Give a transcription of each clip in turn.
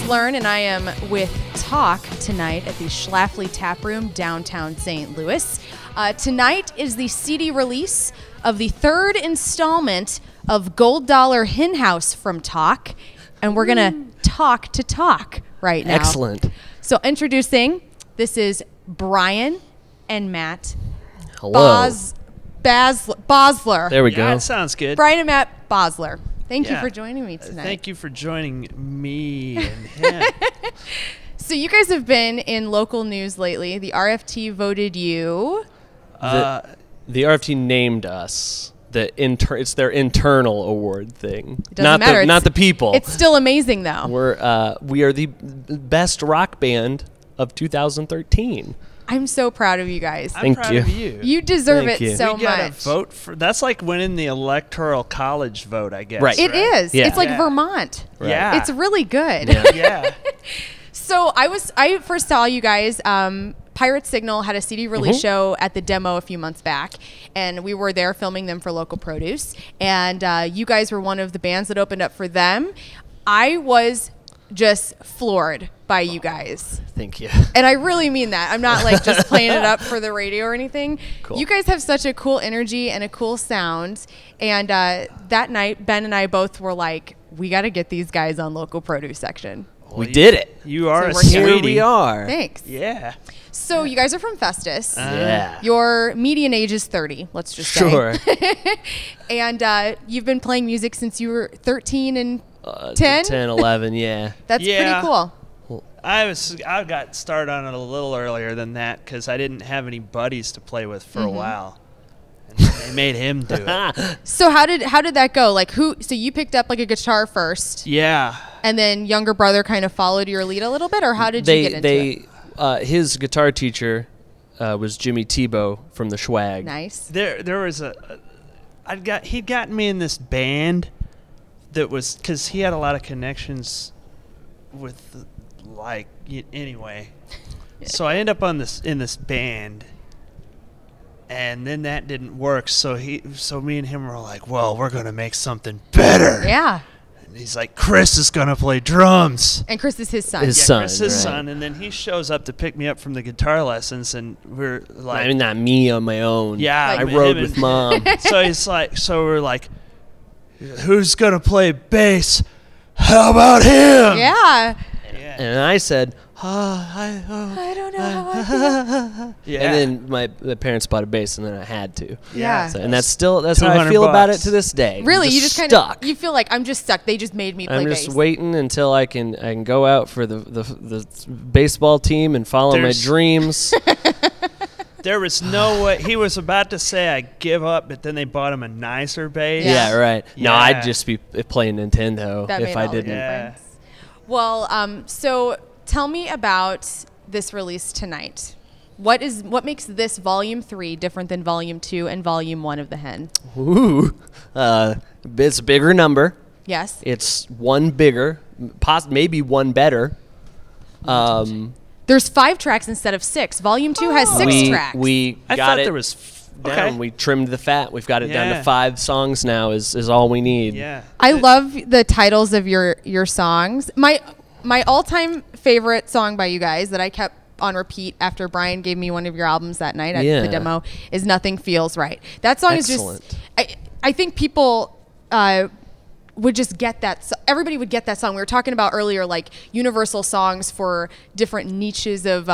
is Learn, and I am with TOK tonight at the Schlafly Tap Room, downtown St. Louis. Tonight is the CD release of the third installment of Gold Dollar Hen House from TOK, and we're going to talk to TOK right now. Excellent. So introducing, this is Brian and Matt. Hello. Bosler. There we go. That sounds good. Brian and Matt Bosler. Thank you for joining me tonight. Thank you for joining me and him. So you guys have been in local news lately. The RFT voted you. The RFT named us. It's their internal award thing. It doesn't matter. Not the people. It's still amazing, though. We are the best rock band of 2013. I'm so proud of you guys. I'm proud of you. You deserve Thank it you. so We gotta much. vote for. That's like winning the electoral college vote, I guess. Right. It is. Yeah. It's like Yeah. Vermont. Right. Yeah. It's really good. Yeah. Yeah. So I first saw you guys. Pirate Signal had a CD release show at the Demo a few months back, and we were there filming them for Local Produce. And you guys were one of the bands that opened up for them. I was just floored by you guys. Thank you. And I really mean that. I'm not like just playing it up for the radio or anything. Cool. You guys have such a cool energy and a cool sound. And that night, Ben and I both were like, we got to get these guys on Local Produce section. We did it. You are a So we're here. Here sweetie. we are. Thanks. Yeah. So you guys are from Festus. Yeah. Your median age is 30, let's just Sure. say. And you've been playing music since you were 13 and 10? 10, 11, yeah. That's Yeah. pretty cool. I got started on it a little earlier than that because I didn't have any buddies to play with for a while. And they made him do it. So how did that go? Like so you picked up like a guitar first, Yeah. and then younger brother kind of followed your lead a little bit, or how did you get into it? His guitar teacher was Jimmy Tebow from the Schwag. Nice. There was he'd gotten me in this band that was because he had a lot of connections with anyway. So I end up in this band, and then that didn't work. So me and him were like, well, we're gonna make something better. Yeah. And he's like, Chris is gonna play drums. And Chris is his son. His Yeah, son, Chris, his right. son, and then he shows up to pick me up from the guitar lessons, and we're like, I mean, not me on my own. yeah, I him rode and- with Mom. So we're like, who's gonna play bass? How about him? Yeah. Yeah. And I said, I don't know how I feel. Yeah. and then the parents bought a bass, and then I had to. Yeah. So, and that's how I 200 feel about it bucks. to this day. Really, I'm you just kind stuck. of you feel like I'm just stuck. They just made me play I'm bass. just waiting until I can go out for the baseball team and follow There's- my dreams. There was no way. He was about to say I give up, but then they bought him a nicer bass. Yeah. Yeah, right. No, Yeah. I'd just be playing Nintendo That if made I all the didn't. Yeah. difference. Well, so tell me about this release tonight. What makes this Volume 3 different than Volume 2 and Volume 1 of The Hen? Ooh, it's a bigger number. Yes. It's one bigger, maybe one better. There's 5 tracks instead of 6. Volume 2 has 6 tracks. We I got thought it there was down. okay. We trimmed the fat. We've got it down to Yeah. 5 songs now. Is all we need. Yeah. I love the titles of your songs. My all-time favorite song by you guys that I kept on repeat after Brian gave me one of your albums that night at Yeah. the Demo is Nothing Feels Right. That song Excellent. is just I think people would just get that. Everybody would get that song. We were talking about earlier, like universal songs for different niches of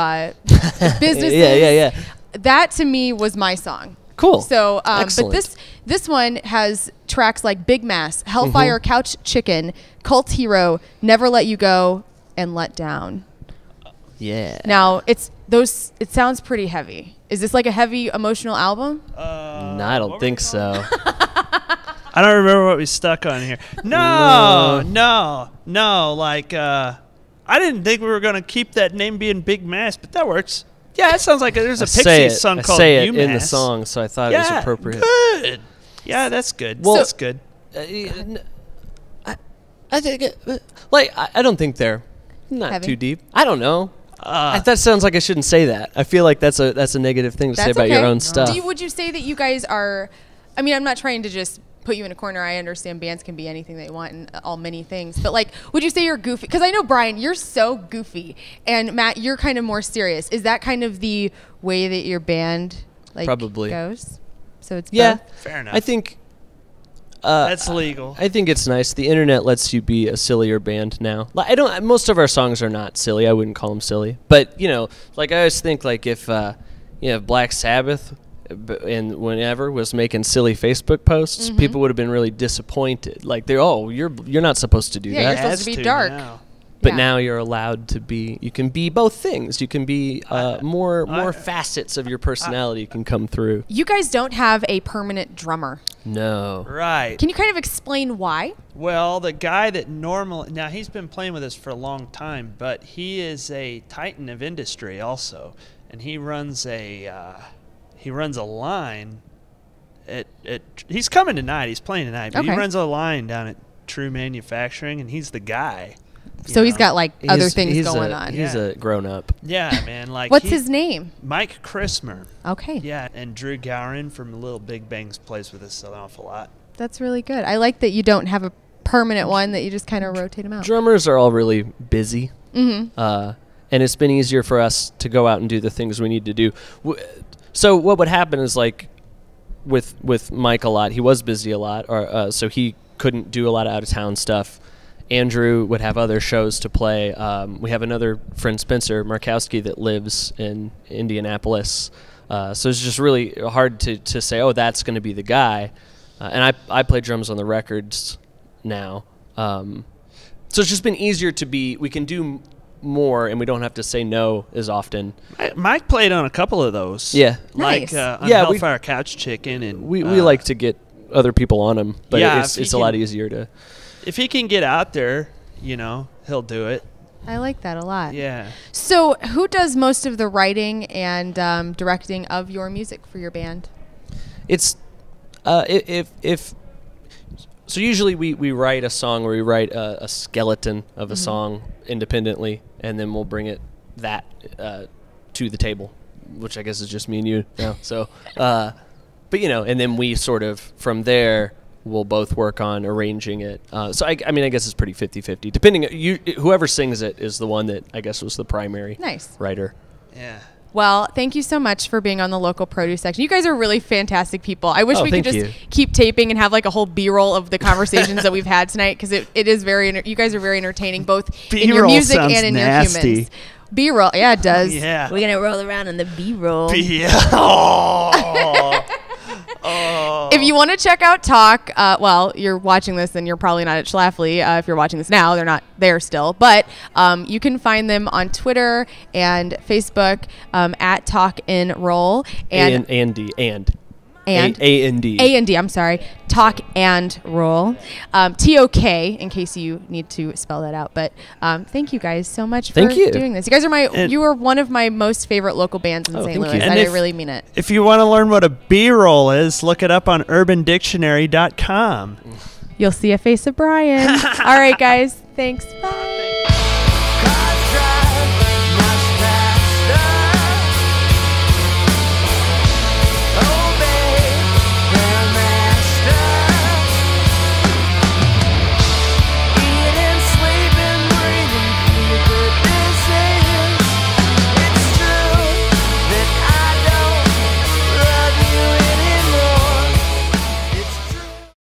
businesses. Yeah. That to me was my song. Cool. So, but Excellent. this one has tracks like Big Mass, Hellfire, Couch Chicken, Cult Hero, Never Let You Go, and Let Down. Yeah. Now it sounds pretty heavy. Is this like a heavy emotional album? No, I don't think so. I don't remember what we stuck on here. No. Like, I didn't think we were gonna keep that name being Big Mass, but that works. Yeah, it sounds like there's a Pixies song called I say it UMass. in the song, so I thought it was appropriate. Good. Yeah, that's good. Well- That's good. I think I don't think they're not Heavy? too deep. I don't know. That sounds like I shouldn't say that. I feel like that's a negative thing to say That's about your okay. own stuff. Would you say that you guys are? I mean, I'm not trying to just put you in a corner. I understand bands can be anything they want and all many things. But like, would you say you're goofy? Because I know, Brian, you're so goofy. And Matt, you're kind of more serious. Is that kind of the way that your band like Probably goes? So it's both? Fair enough. I think that's legal. I think it's nice. The internet lets you be a sillier band now. Like, I don't. Most of our songs are not silly. I wouldn't call them silly. But like I always think, like if Black Sabbath and whenever was making silly Facebook posts, people would have been really disappointed. Like you're not supposed to do Yeah, that. you're supposed to be dark. Now. But Yeah. now you're allowed to be. You can be both things. You can be more facets of your personality can come through. You guys don't have a permanent drummer. No. Right. Can you kind of explain why? Well, the guy that now he's been playing with us for a long time, but he is a titan of industry also, and he runs a line at he's coming tonight. He's playing tonight, but he Okay. runs a line down at True Manufacturing, and he's the guy. So he's got like other He's- things he's going a- on. He's Yeah. a grown up. Yeah, man. Like What's his name? Mike Christmer. Okay. Yeah, and Drew Gowron from Little Big Bangs plays with us an awful lot. That's really good. I like that you don't have a permanent one, that you just kind of rotate them out. Drummers are all really busy. Mm-hmm. And it's been easier for us to go out and do the things we need to do. So what would happen is like with Mike a lot, he was busy a lot, or so he couldn't do a lot of out of town stuff. Andrew would have other shows to play. We have another friend, Spencer Markowski, that lives in Indianapolis. So it's just really hard to say, oh, that's going to be the guy. And I play drums on the records now. So it's just been easier to be, we can do more and we don't have to say no as often. Mike played on a couple of those. Yeah. Nice. Like on Yeah, we- Hellfire Couch Chicken. And We like to get other people on them, but Yeah, it's if you a lot can- easier to. if he can get out there, he'll do it. I like that a lot. Yeah. So who does most of the writing and directing of your music for your band? It's if so usually we write a song, or we write a skeleton of a song independently, and then we'll bring it to the table, which I guess is just me and you now. So but and then we sort of from there we'll both work on arranging it. So I guess it's pretty 50-50 depending. Whoever sings it is the one that I guess was the primary Nice. writer. Yeah. Well, thank you so much for being on the local produce section. You guys are really fantastic people. I wish Oh, we could thank just you. keep taping and have like a whole B-roll of the conversations that we've had tonight, because it is very, you guys are very entertaining, both in your B-roll music sounds and in nasty. your humans. B-roll, yeah, it does. Yeah. We're going to roll around in the B-roll. If you want to check out TOK, well, you're watching this and you're probably not at Schlafly. If you're watching this now, they're not there still. But you can find them on Twitter and Facebook at TOK and Roll. And A&D, I'm sorry. TOK and Roll. TOK, in case you need to spell that out. But thank you guys so much for Thank you. doing this. You guys are you are one of my most favorite local bands in Oh, St. thank Louis. you. And And I if- really mean it. If you want to learn what a B-roll is, look it up on urbandictionary.com. You'll see a face of Brian. All right, guys. Thanks. Bye.